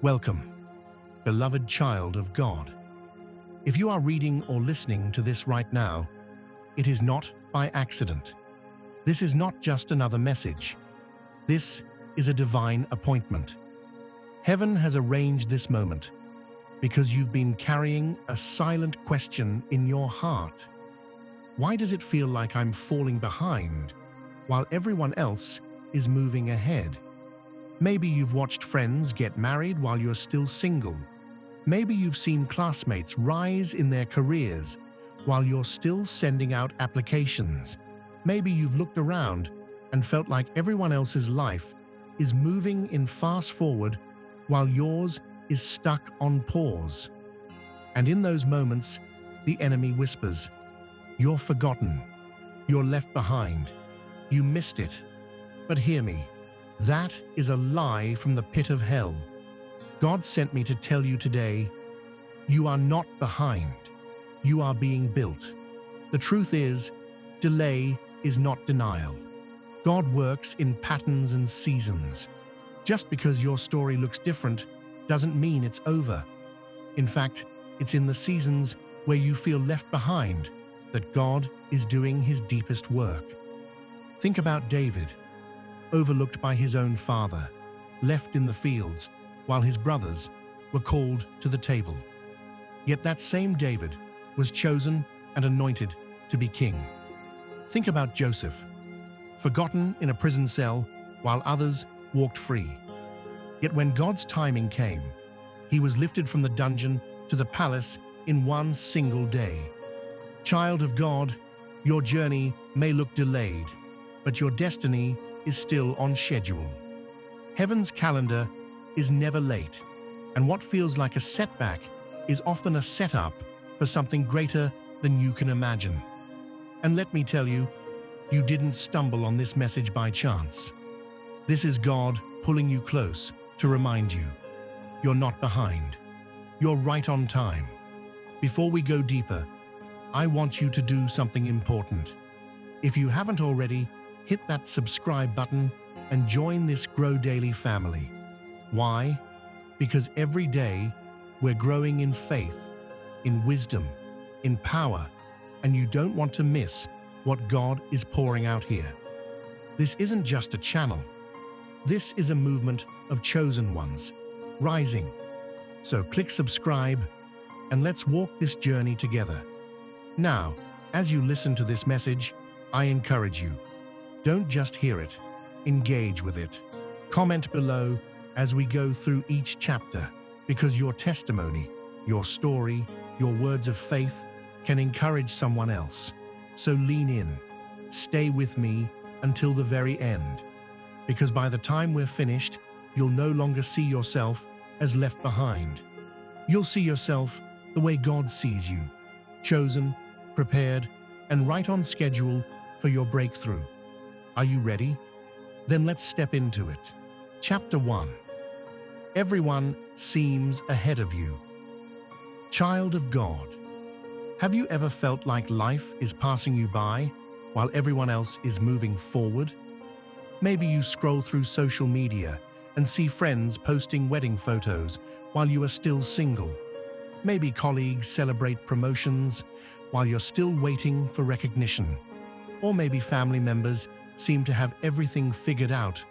Welcome, beloved child of God. If you are reading or listening to this right now, it is not by accident. This is not just another message. This is a divine appointment. Heaven has arranged this moment because you've been carrying a silent question in your heart. Why does it feel like I'm falling behind while everyone else is moving ahead? Maybe you've watched friends get married while you're still single. Maybe you've seen classmates rise in their careers while you're still sending out applications. Maybe you've looked around and felt like everyone else's life is moving in fast forward while yours is stuck on pause. And in those moments, the enemy whispers, "You're forgotten. You're left behind. You missed it." But hear me. That is a lie from the pit of hell. God sent me to tell you today, you are not behind. You are being built. The truth is, delay is not denial. God works in patterns and seasons. Just because your story looks different doesn't mean it's over. In fact, it's in the seasons where you feel left behind that God is doing his deepest work. Think about David, overlooked by his own father, left in the fields while his brothers were called to the table. Yet that same David was chosen and anointed to be king. Think about Joseph, forgotten in a prison cell while others walked free. Yet when God's timing came, he was lifted from the dungeon to the palace in one single day. Child of God, your journey may look delayed, but your destiny is still on schedule. Heaven's calendar is never late, and what feels like a setback is often a setup for something greater than you can imagine. And let me tell you, you didn't stumble on this message by chance. This is God pulling you close to remind you, you're not behind. You're right on time. Before we go deeper, I want you to do something important. If you haven't already, hit that subscribe button and join this Grow Daily family. Why? Because every day we're growing in faith, in wisdom, in power, and you don't want to miss what God is pouring out here. This isn't just a channel. This is a movement of chosen ones, rising. So click subscribe and let's walk this journey together. Now, as you listen to this message, I encourage you, don't just hear it, engage with it. Comment below as we go through each chapter, because your testimony, your story, your words of faith can encourage someone else. So lean in, stay with me until the very end, because by the time we're finished, you'll no longer see yourself as left behind. You'll see yourself the way God sees you, chosen, prepared, and right on schedule for your breakthrough. Are you ready? Then let's step into it. Chapter 1. Everyone seems ahead of you. Child of God, have you ever felt like life is passing you by while everyone else is moving forward? Maybe you scroll through social media and see friends posting wedding photos while you are still single. Maybe colleagues celebrate promotions while you're still waiting for recognition. Or maybe family members seem to have everything figured out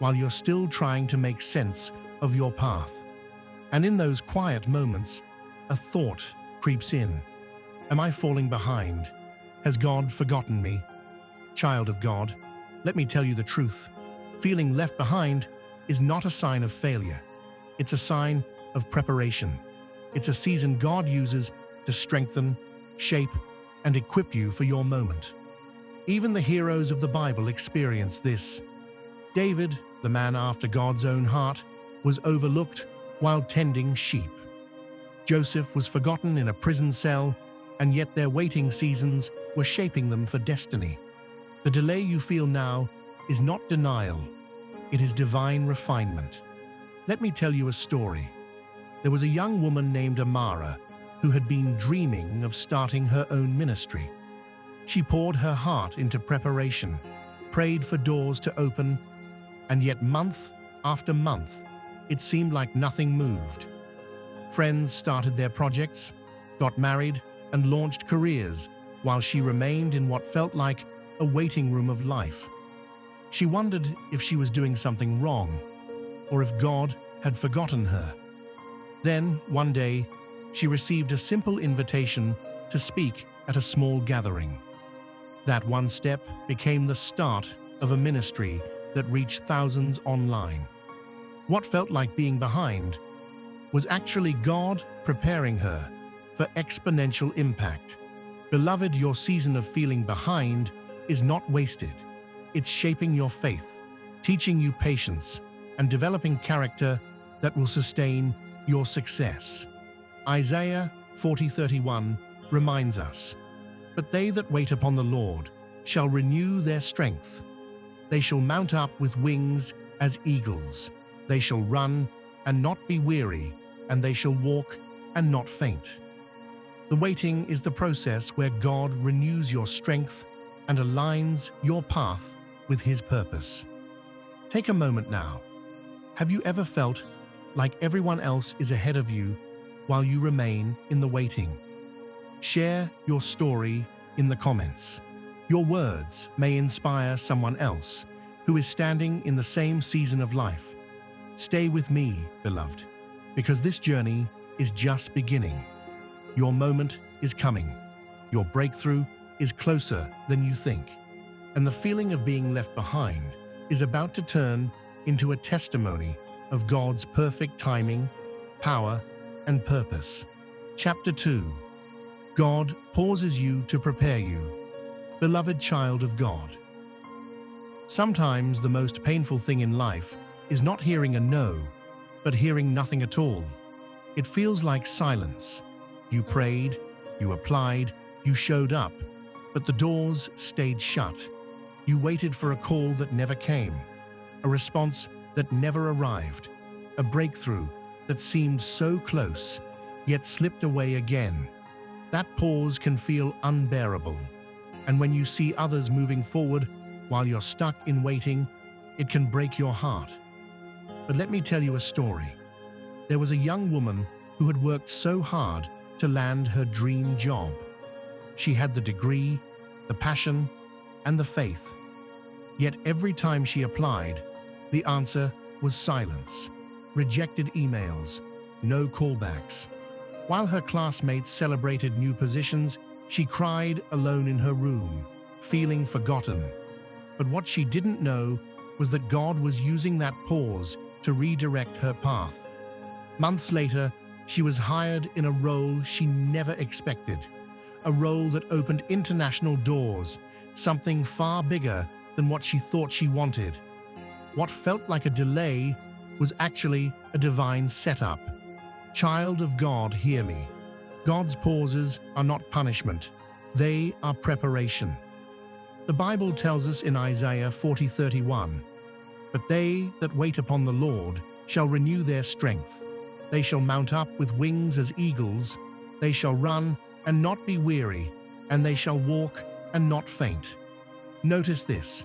while you're still trying to make sense of your path. And in those quiet moments, a thought creeps in. Am I falling behind? Has God forgotten me? Child of God, let me tell you the truth. Feeling left behind is not a sign of failure. It's a sign of preparation. It's a season God uses to strengthen, shape, and equip you for your moment. Even the heroes of the Bible experienced this. David, the man after God's own heart, was overlooked while tending sheep. Joseph was forgotten in a prison cell, and yet their waiting seasons were shaping them for destiny. The delay you feel now is not denial. It is divine refinement. Let me tell you a story. There was a young woman named Amara who had been dreaming of starting her own ministry. She poured her heart into preparation, prayed for doors to open, and yet month after month, it seemed like nothing moved. Friends started their projects, got married, and launched careers, while she remained in what felt like a waiting room of life. She wondered if she was doing something wrong, or if God had forgotten her. Then, one day, she received a simple invitation to speak at a small gathering. That one step became the start of a ministry that reached thousands online. What felt like being behind was actually God preparing her for exponential impact. Beloved, your season of feeling behind is not wasted. It's shaping your faith, teaching you patience, and developing character that will sustain your success. Isaiah 40:31 reminds us, "But they that wait upon the Lord shall renew their strength. They shall mount up with wings as eagles. They shall run and not be weary, and they shall walk and not faint." The waiting is the process where God renews your strength and aligns your path with His purpose. Take a moment now. Have you ever felt like everyone else is ahead of you while you remain in the waiting? Share your story in the comments. Your words may inspire someone else who is standing in the same season of life. Stay with me, beloved, because this journey is just beginning. Your moment is coming. Your breakthrough is closer than you think. And the feeling of being left behind is about to turn into a testimony of God's perfect timing, power, and purpose. Chapter 2. God pauses you to prepare you. Beloved child of God. Sometimes the most painful thing in life is not hearing a no, but hearing nothing at all. It feels like silence. You prayed, you applied, you showed up, but the doors stayed shut. You waited for a call that never came, a response that never arrived, a breakthrough that seemed so close, yet slipped away again. That pause can feel unbearable, and when you see others moving forward while you're stuck in waiting, it can break your heart. But let me tell you a story. There was a young woman who had worked so hard to land her dream job. She had the degree, the passion, and the faith. Yet every time she applied, the answer was silence. Rejected emails, no callbacks. While her classmates celebrated new positions, she cried alone in her room, feeling forgotten. But what she didn't know was that God was using that pause to redirect her path. Months later, she was hired in a role she never expected, a role that opened international doors, something far bigger than what she thought she wanted. What felt like a delay was actually a divine setup. Child of God, hear me. God's pauses are not punishment. They are preparation. The Bible tells us in Isaiah 40:31, "But they that wait upon the Lord shall renew their strength. They shall mount up with wings as eagles. They shall run and not be weary, and they shall walk and not faint." Notice this.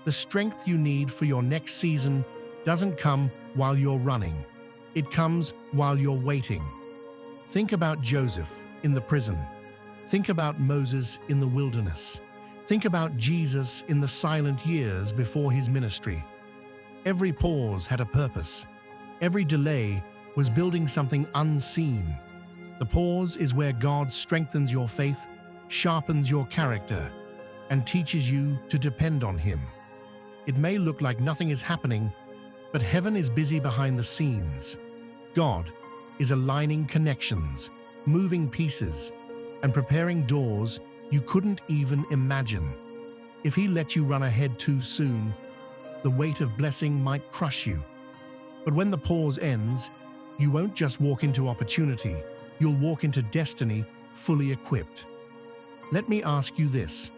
The strength you need for your next season doesn't come while you're running. It comes while you're waiting. Think about Joseph in the prison. Think about Moses in the wilderness. Think about Jesus in the silent years before his ministry. Every pause had a purpose. Every delay was building something unseen. The pause is where God strengthens your faith, sharpens your character, and teaches you to depend on Him. It may look like nothing is happening, but heaven is busy behind the scenes. God is aligning connections, moving pieces, and preparing doors you couldn't even imagine. If He let you run ahead too soon, the weight of blessing might crush you. But when the pause ends, you won't just walk into opportunity, you'll walk into destiny fully equipped. Let me ask you this.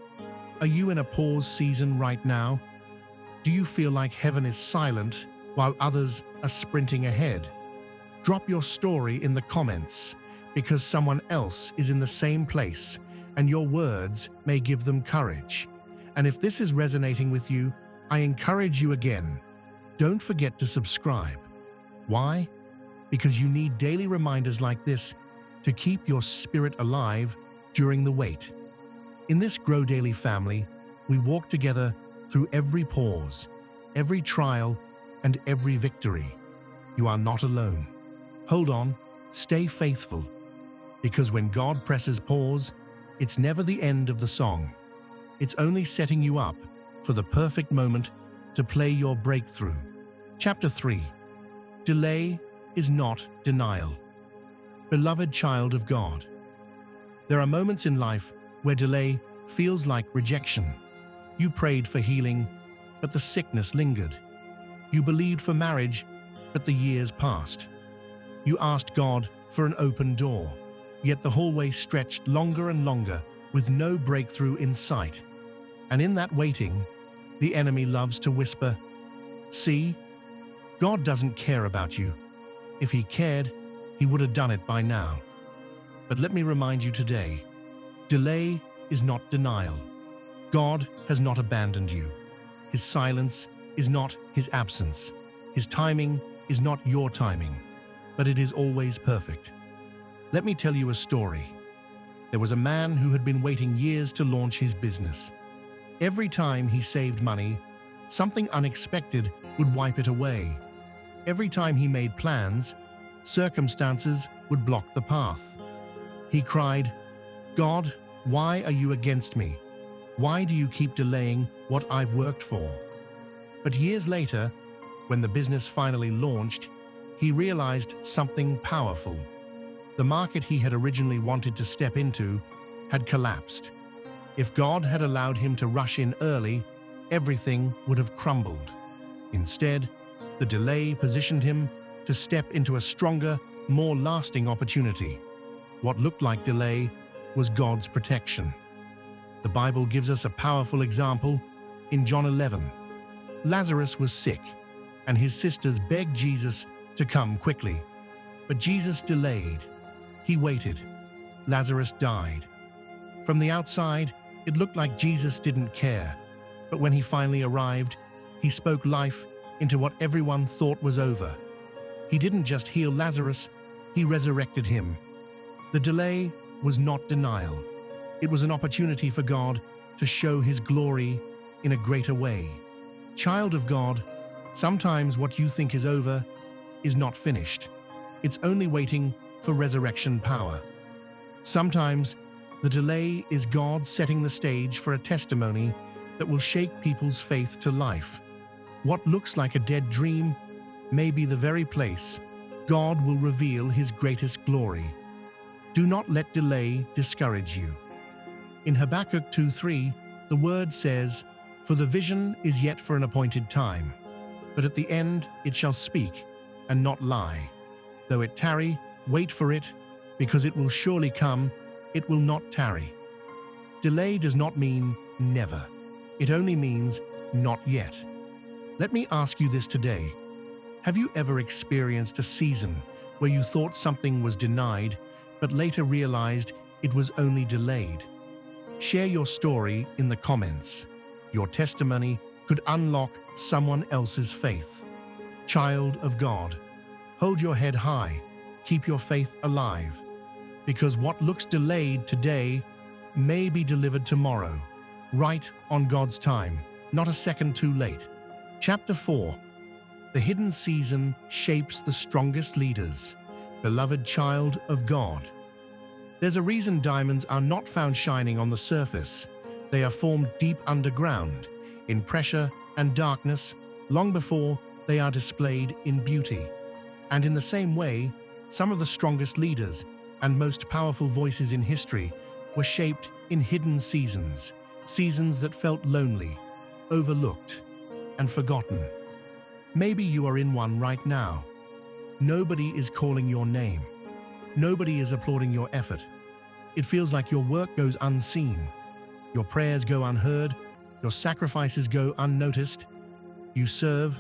Are you in a pause season right now? Do you feel like heaven is silent while others are sprinting ahead? Drop your story in the comments, because someone else is in the same place and your words may give them courage. And if this is resonating with you, I encourage you again, don't forget to subscribe. Why? Because you need daily reminders like this to keep your spirit alive during the wait. In this Grow Daily family, we walk together through every pause, every trial, and every victory. You are not alone. Hold on, stay faithful, because when God presses pause, it's never the end of the song. It's only setting you up for the perfect moment to play your breakthrough. Chapter 3. Delay is not denial. Beloved child of God, there are moments in life where delay feels like rejection. You prayed for healing, but the sickness lingered. You believed for marriage, but the years passed. You asked God for an open door, yet the hallway stretched longer and longer with no breakthrough in sight. And in that waiting, the enemy loves to whisper, "See, God doesn't care about you. If he cared, he would have done it by now." But let me remind you today, delay is not denial. God has not abandoned you. His silence is not his absence. His timing is not your timing, but it is always perfect. Let me tell you a story. There was a man who had been waiting years to launch his business. Every time he saved money, something unexpected would wipe it away. Every time he made plans, circumstances would block the path. He cried, "God, why are you against me? Why do you keep delaying what I've worked for?" But years later, when the business finally launched, he realized something powerful. The market he had originally wanted to step into had collapsed. If God had allowed him to rush in early, everything would have crumbled. Instead, the delay positioned him to step into a stronger, more lasting opportunity. What looked like delay was God's protection. The Bible gives us a powerful example in John 11. Lazarus was sick, and his sisters begged Jesus to come quickly. But Jesus delayed. He waited. Lazarus died. From the outside, it looked like Jesus didn't care. But when he finally arrived, he spoke life into what everyone thought was over. He didn't just heal Lazarus, he resurrected him. The delay was not denial. It was an opportunity for God to show his glory in a greater way. Child of God, sometimes what you think is over is not finished. It's only waiting for resurrection power. Sometimes the delay is God setting the stage for a testimony that will shake people's faith to life. What looks like a dead dream may be the very place God will reveal his greatest glory. Do not let delay discourage you. In Habakkuk 2:3, the word says, "For the vision is yet for an appointed time, but at the end it shall speak and not lie. Though it tarry, wait for it, because it will surely come, it will not tarry." Delay does not mean never. It only means not yet. Let me ask you this today. Have you ever experienced a season where you thought something was denied, but later realized it was only delayed? Share your story in the comments. Your testimony could unlock someone else's faith. Child of God, hold your head high, keep your faith alive, because what looks delayed today may be delivered tomorrow, right on God's time, not a second too late. Chapter 4. The hidden season shapes the strongest leaders. Beloved child of God. There's a reason diamonds are not found shining on the surface. They are formed deep underground, in pressure and darkness, long before they are displayed in beauty. And in the same way, some of the strongest leaders and most powerful voices in history were shaped in hidden seasons, seasons that felt lonely, overlooked, and forgotten. Maybe you are in one right now. Nobody is calling your name. Nobody is applauding your effort. It feels like your work goes unseen. Your prayers go unheard. Your sacrifices go unnoticed. You serve,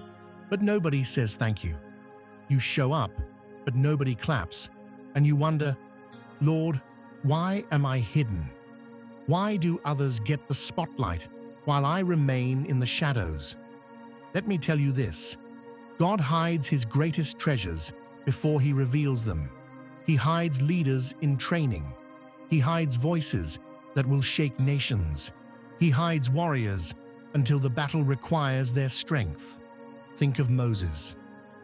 but nobody says thank you. You show up, but nobody claps. And you wonder, Lord, why am I hidden? Why do others get the spotlight while I remain in the shadows? Let me tell you this. God hides his greatest treasures before he reveals them. He hides leaders in training. He hides voices that will shake nations. He hides warriors until the battle requires their strength. Think of Moses.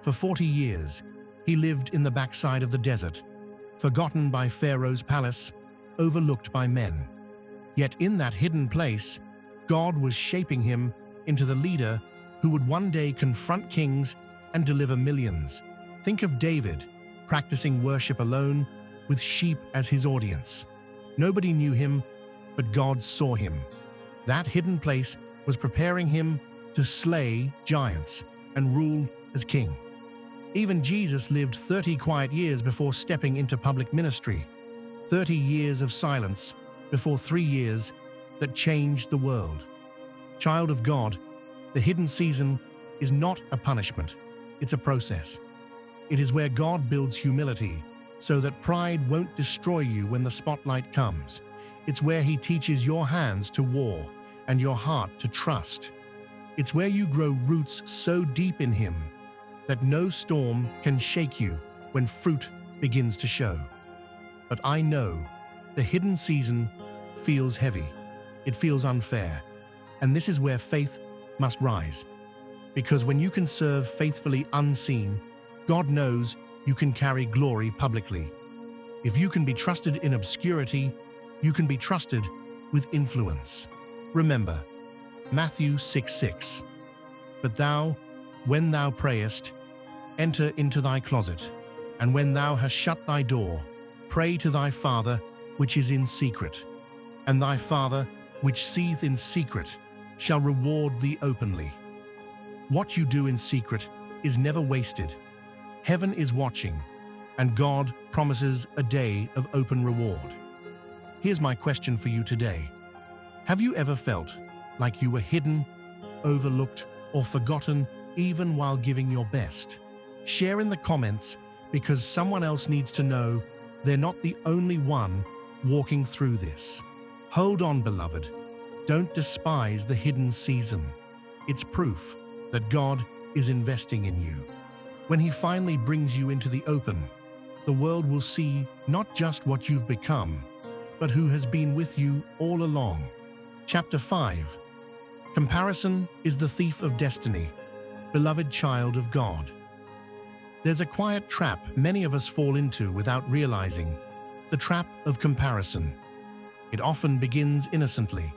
For 40 years, he lived in the backside of the desert, forgotten by Pharaoh's palace, overlooked by men. Yet in that hidden place, God was shaping him into the leader who would one day confront kings and deliver millions. Think of David, practicing worship alone, with sheep as his audience. Nobody knew him, but God saw him. That hidden place was preparing him to slay giants and rule as king. Even Jesus lived 30 quiet years before stepping into public ministry. 30 years of silence before 3 years that changed the world. Child of God, the hidden season is not a punishment, it's a process. It is where God builds humility so that pride won't destroy you when the spotlight comes. It's where he teaches your hands to war and your heart to trust. It's where you grow roots so deep in him that no storm can shake you when fruit begins to show. But I know the hidden season feels heavy. It feels unfair. And this is where faith must rise. Because when you can serve faithfully unseen, God knows you can carry glory publicly. If you can be trusted in obscurity, you can be trusted with influence. Remember, Matthew 6:6. But thou, when thou prayest, enter into thy closet, and when thou hast shut thy door, pray to thy Father which is in secret, and thy Father which seeth in secret shall reward thee openly. What you do in secret is never wasted. Heaven is watching, and God promises a day of open reward. Here's my question for you today. Have you ever felt like you were hidden, overlooked, or forgotten even while giving your best? Share in the comments, because someone else needs to know they're not the only one walking through this. Hold on, beloved. Don't despise the hidden season. It's proof that God is investing in you. When he finally brings you into the open, the world will see not just what you've become, but who has been with you all along. Chapter 5. Comparison is the thief of destiny. Beloved child of God. There's a quiet trap many of us fall into without realizing, the trap of comparison. It often begins innocently.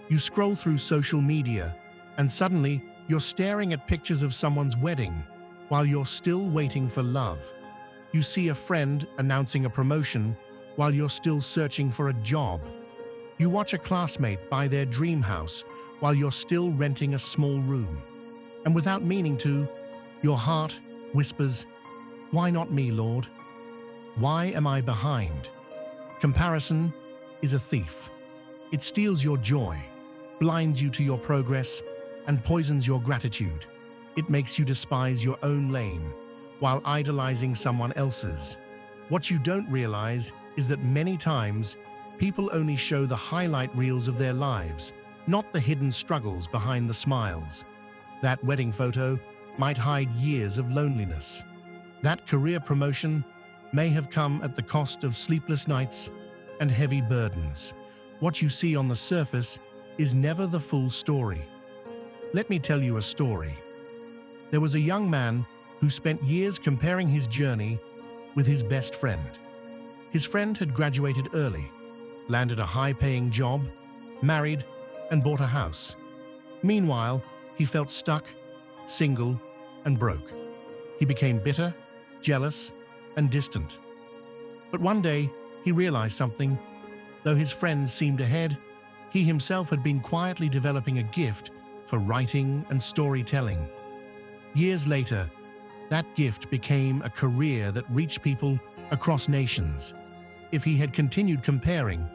You scroll through social media, and suddenly you're staring at pictures of someone's wedding while you're still waiting for love. You see a friend announcing a promotion while you're still searching for a job. You watch a classmate buy their dream house while you're still renting a small room. And without meaning to, your heart whispers, "Why not me, Lord? Why am I behind?" Comparison is a thief. It steals your joy, blinds you to your progress, and poisons your gratitude. It makes you despise your own lane while idolizing someone else's. What you don't realize is that many times people only show the highlight reels of their lives, not the hidden struggles behind the smiles. That wedding photo might hide years of loneliness. That career promotion may have come at the cost of sleepless nights and heavy burdens. What you see on the surface is never the full story. Let me tell you a story. There was a young man who spent years comparing his journey with his best friend. His friend had graduated early, landed a high-paying job, married, and bought a house. Meanwhile, he felt stuck, single, and broke. He became bitter, jealous, and distant. But one day, he realized something. Though his friends seemed ahead, he himself had been quietly developing a gift for writing and storytelling. Years later, that gift became a career that reached people across nations. If he had continued comparing,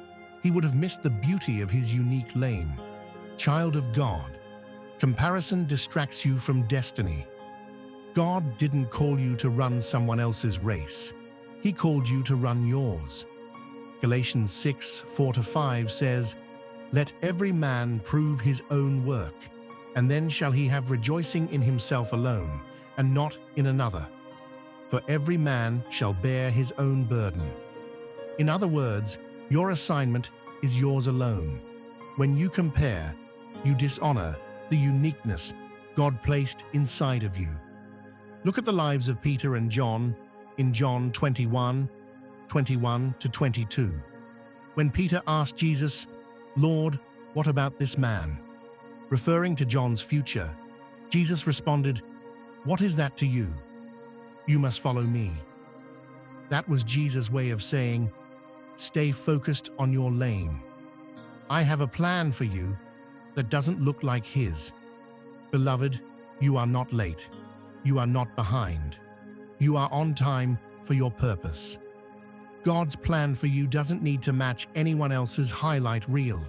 he would have missed the beauty of his unique lane. Child of God, comparison distracts you from destiny. God didn't call you to run someone else's race. He called you to run yours. Galatians 6:4-5 says, "Let every man prove his own work, and then shall he have rejoicing in himself alone, and not in another. For every man shall bear his own burden. In other words, your assignment is yours alone. When you compare, you dishonor the uniqueness God placed inside of you. Look at the lives of Peter and John in John 21:21-22. When Peter asked Jesus, "Lord, what about this man?" Referring to John's future, Jesus responded, "What is that to you? You must follow me." That was Jesus' way of saying, stay focused on your lane. I have a plan for you that doesn't look like his. Beloved, you are not late. You are not behind. You are on time for your purpose. God's plan for you doesn't need to match anyone else's highlight reel.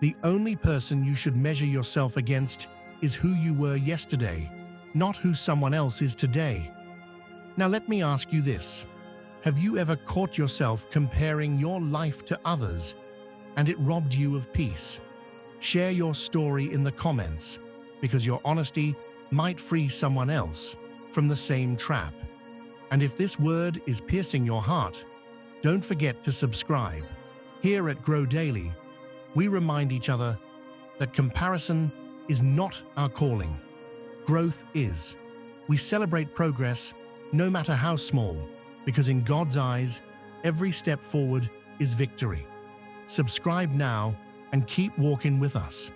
The only person you should measure yourself against is who you were yesterday, not who someone else is today. Now let me ask you this. Have you ever caught yourself comparing your life to others and it robbed you of peace? Share your story in the comments, because your honesty might free someone else from the same trap. And if this word is piercing your heart, don't forget to subscribe. Here at Grow Daily, we remind each other that comparison is not our calling. Growth is. We celebrate progress, no matter how small, because in God's eyes, every step forward is victory. Subscribe now and keep walking with us.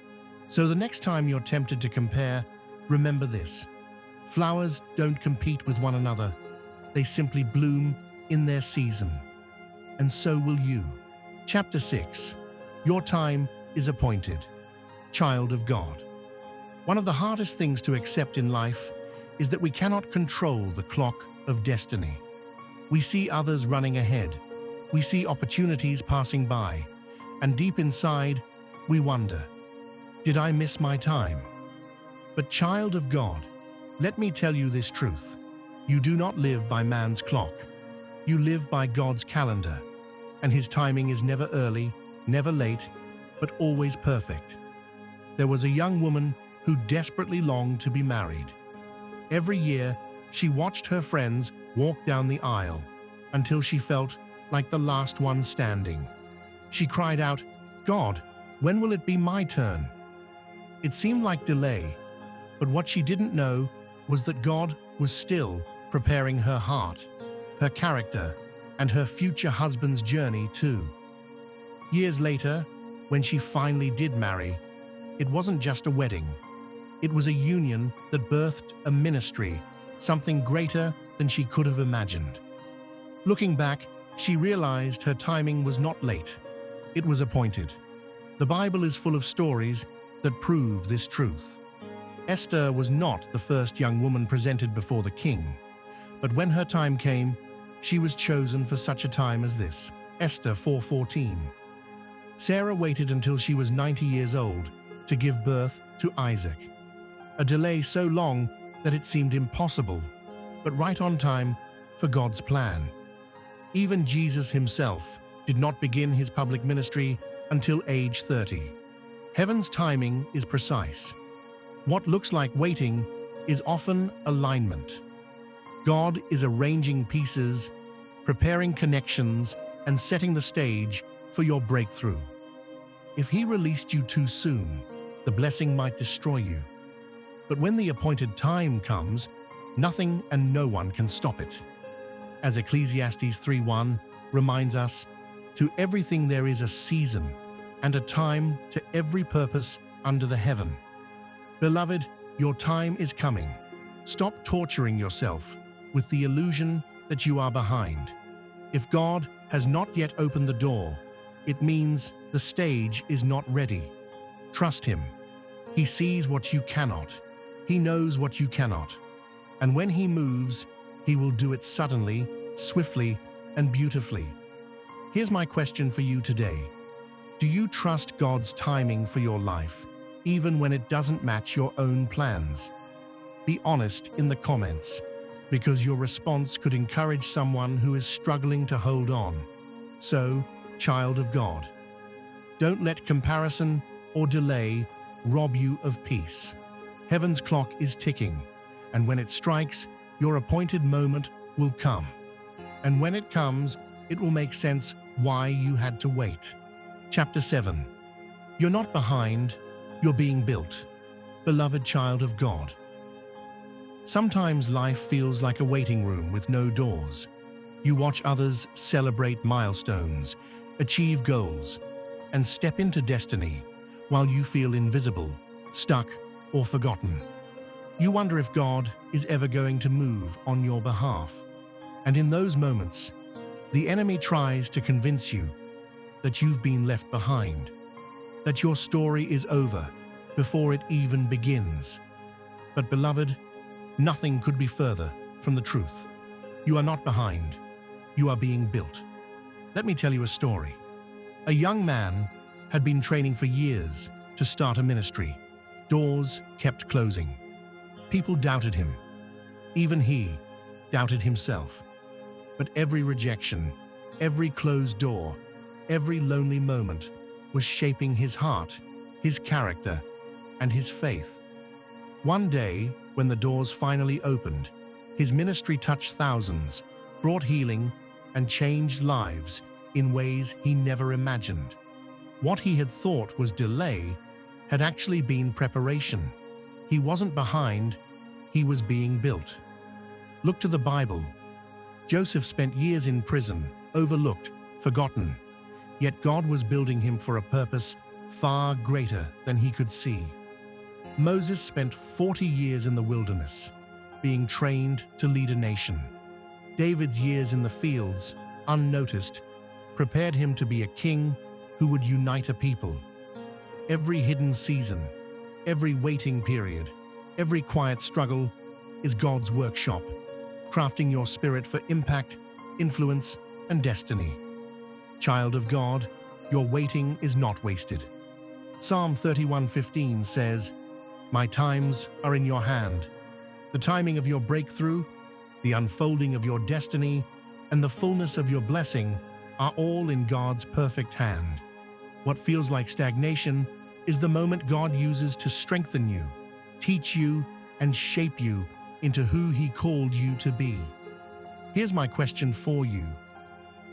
So the next time you're tempted to compare, remember this. Flowers don't compete with one another. They simply bloom in their season. And so will you. Chapter 6. Your time is appointed. Child of God. One of the hardest things to accept in life is that we cannot control the clock of destiny. We see others running ahead. We see opportunities passing by. And deep inside, we wonder, did I miss my time? But child of God, let me tell you this truth. You do not live by man's clock. You live by God's calendar. And his timing is never early, never late, but always perfect. There was a young woman who desperately longed to be married. Every year, she watched her friends walk down the aisle until she felt like the last one standing. She cried out, "God, when will it be my turn?" It seemed like delay, but what she didn't know was that God was still preparing her heart, her character, and her future husband's journey too. Years later, when she finally did marry, it wasn't just a wedding. It was a union that birthed a ministry, something greater than she could have imagined. Looking back, she realized her timing was not late. It was appointed. The Bible is full of stories that prove this truth. Esther was not the first young woman presented before the king, but when her time came, she was chosen for such a time as this. Esther 4:14. Sarah waited until she was 90 years old to give birth to Isaac. A delay so long that it seemed impossible, but right on time for God's plan. Even Jesus himself did not begin his public ministry until age 30. Heaven's timing is precise. What looks like waiting is often alignment. God is arranging pieces, preparing connections, and setting the stage for your breakthrough. If he released you too soon, the blessing might destroy you. But when the appointed time comes, nothing and no one can stop it. As Ecclesiastes 3:1 reminds us, to everything there is a season, and a time to every purpose under the heaven. Beloved, your time is coming. Stop torturing yourself with the illusion that you are behind. If God has not yet opened the door, it means the stage is not ready. Trust him. He sees what you cannot. He knows what you cannot. And when he moves, he will do it suddenly, swiftly, and beautifully. Here's my question for you today. Do you trust God's timing for your life, even when it doesn't match your own plans? Be honest in the comments, because your response could encourage someone who is struggling to hold on. So, child of God, don't let comparison or delay rob you of peace. Heaven's clock is ticking, And when it strikes, your appointed moment will come. And when it comes, it will make sense why you had to wait. Chapter 7. You're not behind, you're being built. Beloved child of God. Sometimes life feels like a waiting room with no doors. You watch others celebrate milestones, achieve goals, and step into destiny while you feel invisible, stuck, or forgotten. You wonder if God is ever going to move on your behalf. And in those moments, the enemy tries to convince you that you've been left behind, that your story is over before it even begins. But beloved, nothing could be further from the truth. You are not behind, you are being built. Let me tell you a story. A young man had been training for years to start a ministry. Doors kept closing. People doubted him. Even he doubted himself. But every rejection, every closed door, every lonely moment was shaping his heart, his character, and his faith. One day, when the doors finally opened, his ministry touched thousands, brought healing, and changed lives in ways he never imagined. What he had thought was delay had actually been preparation. He wasn't behind, he was being built. Look to the Bible. Joseph spent years in prison, overlooked, forgotten. Yet God was building him for a purpose far greater than he could see. Moses spent 40 years in the wilderness, being trained to lead a nation. David's years in the fields, unnoticed, prepared him to be a king who would unite a people. Every hidden season, every waiting period, every quiet struggle is God's workshop, crafting your spirit for impact, influence, and destiny. Child of God, your waiting is not wasted. Psalm 31:15 says, "My times are in your hand." The timing of your breakthrough, the unfolding of your destiny, and the fullness of your blessing are all in God's perfect hand. What feels like stagnation is the moment God uses to strengthen you, teach you, and shape you into who He called you to be. Here's my question for you.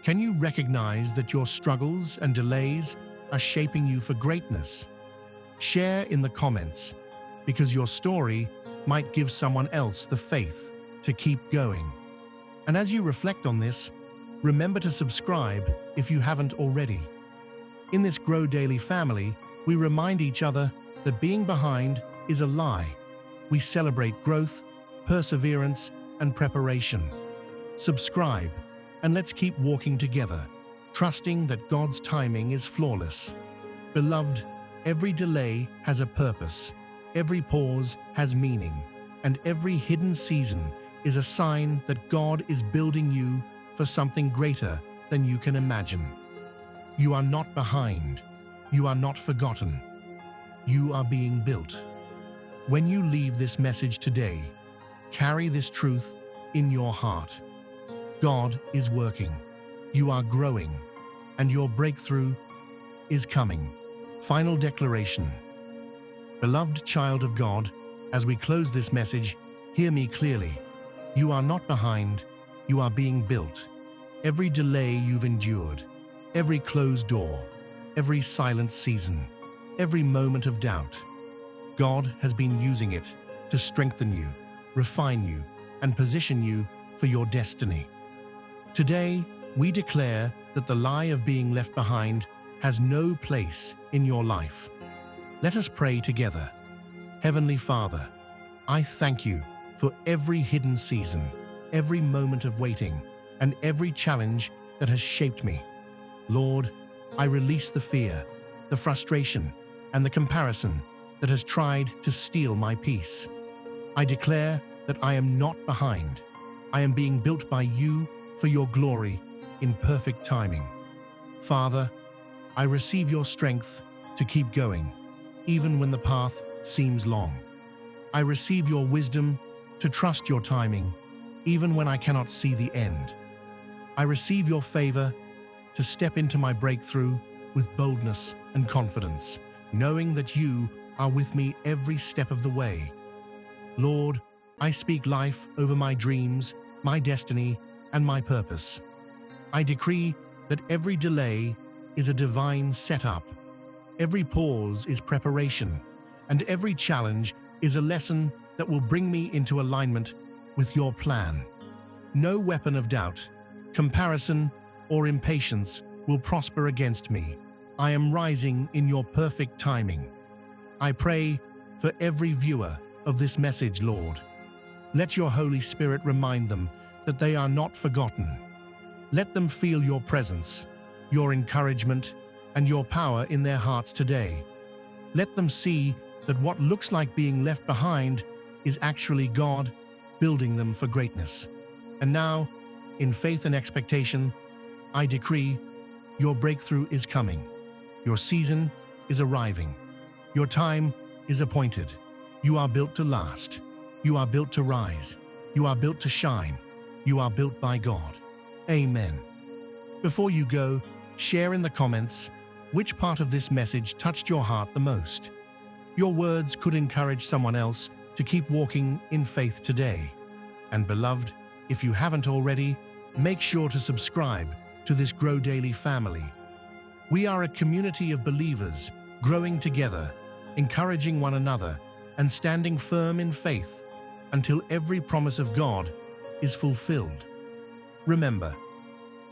Can you recognize that your struggles and delays are shaping you for greatness? Share in the comments, because your story might give someone else the faith to keep going. And as you reflect on this, remember to subscribe if you haven't already. In this Grow Daily family, we remind each other that being behind is a lie. We celebrate growth, perseverance, and preparation. Subscribe, and let's keep walking together, trusting that God's timing is flawless. Beloved, every delay has a purpose, every pause has meaning, and every hidden season is a sign that God is building you for something greater than you can imagine. You are not behind. You are not forgotten. You are being built. When you leave this message today, carry this truth in your heart. God is working. You are growing, and your breakthrough is coming. Final declaration. Beloved child of God, as we close this message, hear me clearly. You are not behind, you are being built. Every delay you've endured, every closed door, every silent season, every moment of doubt, God has been using it to strengthen you, refine you, and position you for your destiny. Today, we declare that the lie of being left behind has no place in your life. Let us pray together. Heavenly Father, I thank you for every hidden season, every moment of waiting, and every challenge that has shaped me. Lord, I release the fear, the frustration, and the comparison that has tried to steal my peace. I declare that I am not behind. I am being built by you for your glory in perfect timing. Father, I receive your strength to keep going, even when the path seems long. I receive your wisdom to trust your timing, even when I cannot see the end. I receive your favor to step into my breakthrough with boldness and confidence, knowing that you are with me every step of the way. Lord, I speak life over my dreams, my destiny, and my purpose. I decree that every delay is a divine setup, every pause is preparation, and every challenge is a lesson that will bring me into alignment with your plan. No weapon of doubt, comparison, or impatience will prosper against me. I am rising in your perfect timing. I pray for every viewer of this message, Lord. Let your Holy Spirit remind them that they are not forgotten. Let them feel your presence, your encouragement, and your power in their hearts today. Let them see that what looks like being left behind is actually God building them for greatness. And now, in faith and expectation, I decree your breakthrough is coming. Your season is arriving. Your time is appointed. You are built to last. You are built to rise. You are built to shine. You are built by God. Amen. Before you go, share in the comments which part of this message touched your heart the most. Your words could encourage someone else to keep walking in faith today. And beloved, if you haven't already, make sure to subscribe to this Grow Daily family. We are a community of believers growing together, encouraging one another, and standing firm in faith until every promise of God is fulfilled. Remember,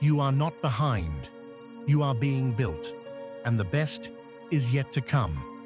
you are not behind, you are being built, and the best is yet to come.